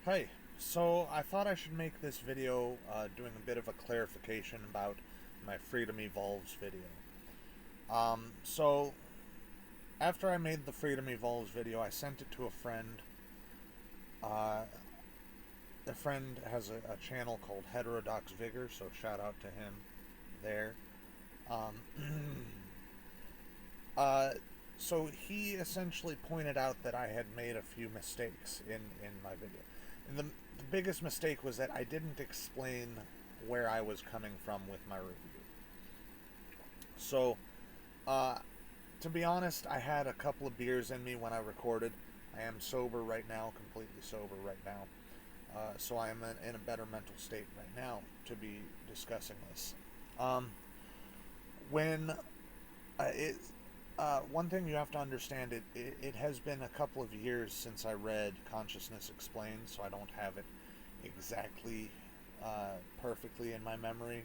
Hi. So I thought I should make this video doing a bit of a clarification about my Freedom Evolves video. So after I made the Freedom Evolves video, I sent it to a friend. Uh, a friend has a channel called Heterodox Vigor, so shout out to him there. Um, uh, so he essentially pointed out that I had made a few mistakes in my video. And the biggest mistake was that I didn't explain where I was coming from with my review. So, uh, to be honest, I had a couple of beers in me when I recorded. I am sober right now, completely sober right now. So I am in a better mental state right now to be discussing this. Um, when it one thing you have to understand, it has been a couple of years since I read Consciousness Explained, so I don't have it exactly perfectly in my memory.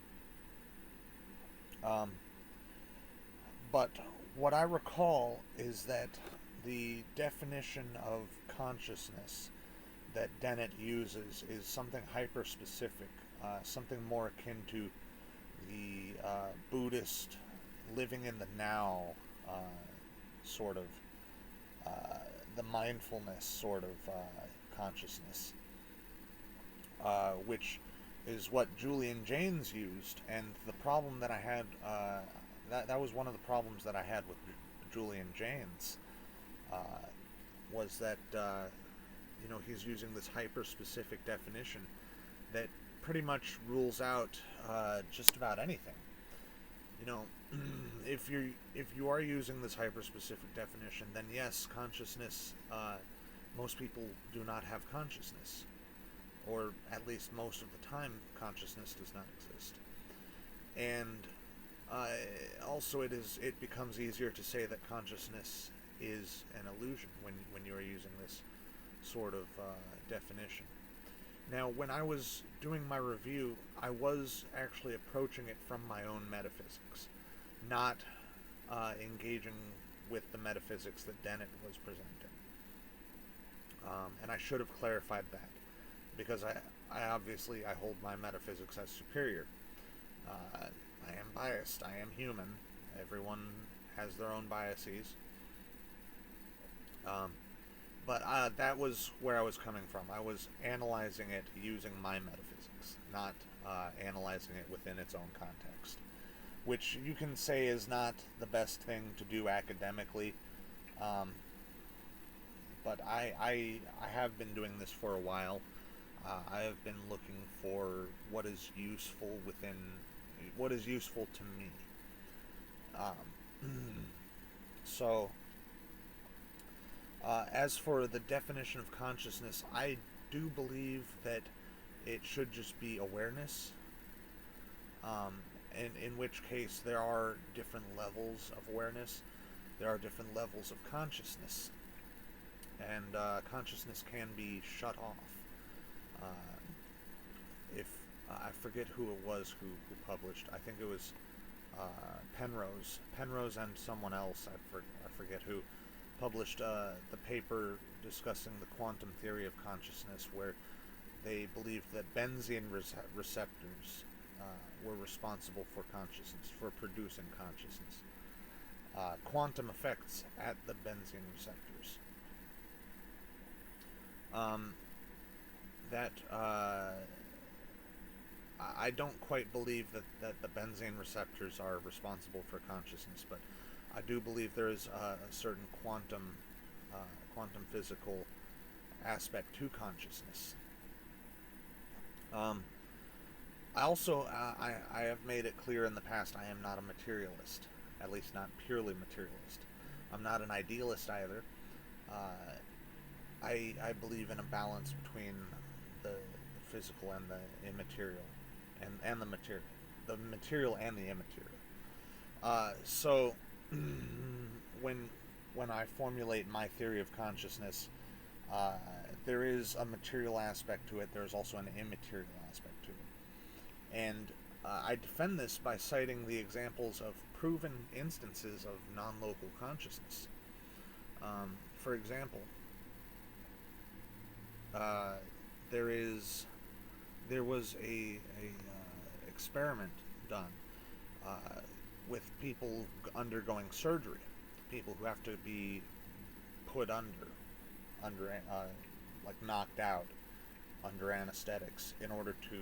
Um, but what I recall is that the definition of consciousness that Dennett uses is something hyper specific, something more akin to the Buddhist living in the now uh, sort of uh, the mindfulness sort of consciousness, which is what Julian Jaynes used. And the problem that I had, that was one of the problems that I had with Julian Jaynes, uh, was that he's using this hyper specific definition that pretty much rules out just about anything. You know, if you are using this hyper specific definition, then yes, consciousness. Most people do not have consciousness, or at least most of the time, consciousness does not exist. And uh, also, it becomes easier to say that consciousness is an illusion when you are using this sort of definition. Now, when I was doing my review, I was actually approaching it from my own metaphysics, not engaging with the metaphysics that Dennett was presenting. And I should have clarified that, because I obviously I hold my metaphysics as superior. I am biased. I am human. Everyone has their own biases. Um, but that was where I was coming from. I was analyzing it using my metaphysics, not analyzing it within its own context, which you can say is not the best thing to do academically. Um, but I have been doing this for a while. I have been looking for what is useful within what is useful to me. So, as for the definition of consciousness, I do believe that it should just be awareness. Um, in which case, there are different levels of awareness. There are different levels of consciousness, and consciousness can be shut off. Uh, if I forget who it was who published, I think it was Penrose and someone else. I forget who published the paper discussing the quantum theory of consciousness, where they believed that Benzian receptors were responsible for consciousness, for producing consciousness. Quantum effects at the Benzian receptors. Um, that I don't quite believe that the benzene receptors are responsible for consciousness, but I do believe there is a certain quantum physical aspect to consciousness. Um, I also I have made it clear in the past I am not a materialist, at least not purely materialist. I'm not an idealist either. Uh, I believe in a balance between the physical and the immaterial, and the material and the immaterial. So when when I formulate my theory of consciousness, uh, there is a material aspect to it. There's also an immaterial aspect to it, and I defend this by citing the examples of proven instances of non-local consciousness. For example, uh, there was a experiment done uh, with people undergoing surgery, people who have to be put under like knocked out under anesthetics in order to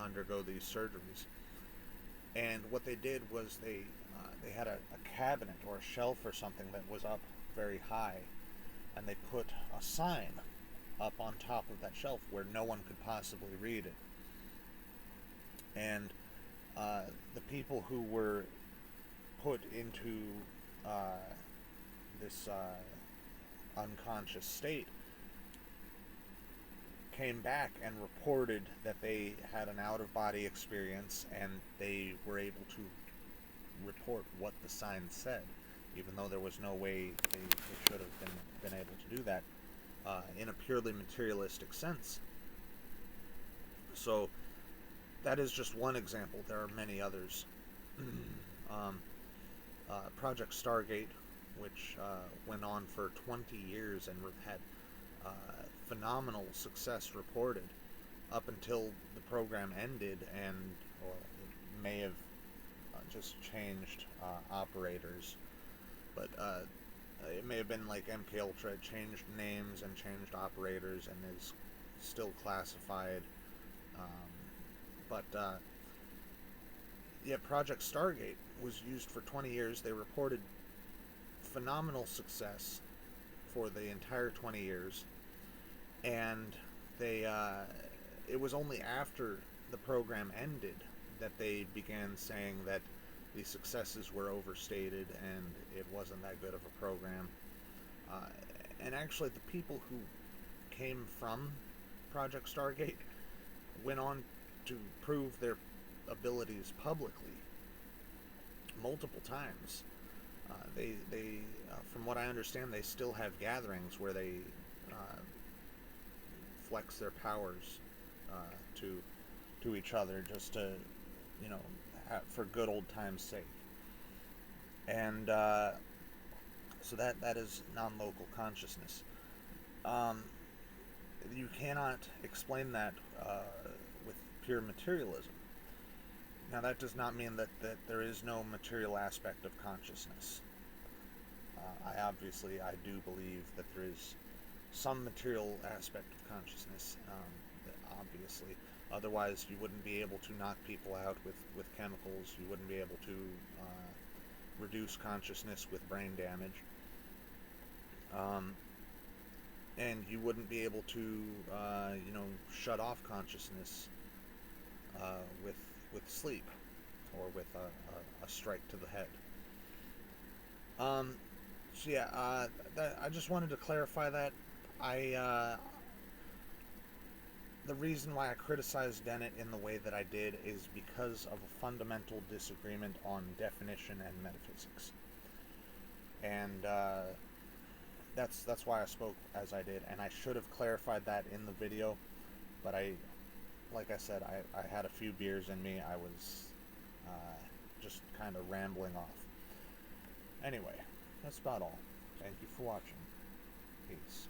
undergo these surgeries. And what they did was they had a cabinet or a shelf or something that was up very high, and they put a sign up on top of that shelf where no one could possibly read it. And the people who were put into uh, this unconscious state came back and reported that they had an out of body experience, and they were able to report what the sign said, even though there was no way they should have been able to do that in a purely materialistic sense. So that is just one example. There are many others. um, Project Stargate, which went on for 20 years and had uh, phenomenal success reported up until the program ended, and or it may have just changed operators, but it may have been like MK Ultra. It changed names and changed operators and is still classified. But yeah, Project Stargate was used for 20 years. They reported phenomenal success for the entire 20 years, and they it was only after the program ended that they began saying that the successes were overstated and it wasn't that good of a program. Uh, and actually, the people who came from Project Stargate went on to prove their abilities publicly multiple times. From what I understand, they still have gatherings where they uh, flex their powers to each other, just to, you know, for good old times' sake. And so that is non-local consciousness. Um, you cannot explain that with pure materialism. Now, that does not mean that there is no material aspect of consciousness. I do believe that there is some material aspect of consciousness, obviously. Otherwise, you wouldn't be able to knock people out with chemicals. You wouldn't be able to reduce consciousness with brain damage. And you wouldn't be able to, shut off consciousness with sleep or with a strike to the head. So yeah, I just wanted to clarify that. The reason why I criticized Dennett in the way that I did is because of a fundamental disagreement on definition and metaphysics, and that's why I spoke as I did. And I should have clarified that in the video, but like I said, I had a few beers in me. I was just kind of rambling off. Anyway, that's about all. Thank you for watching. Peace.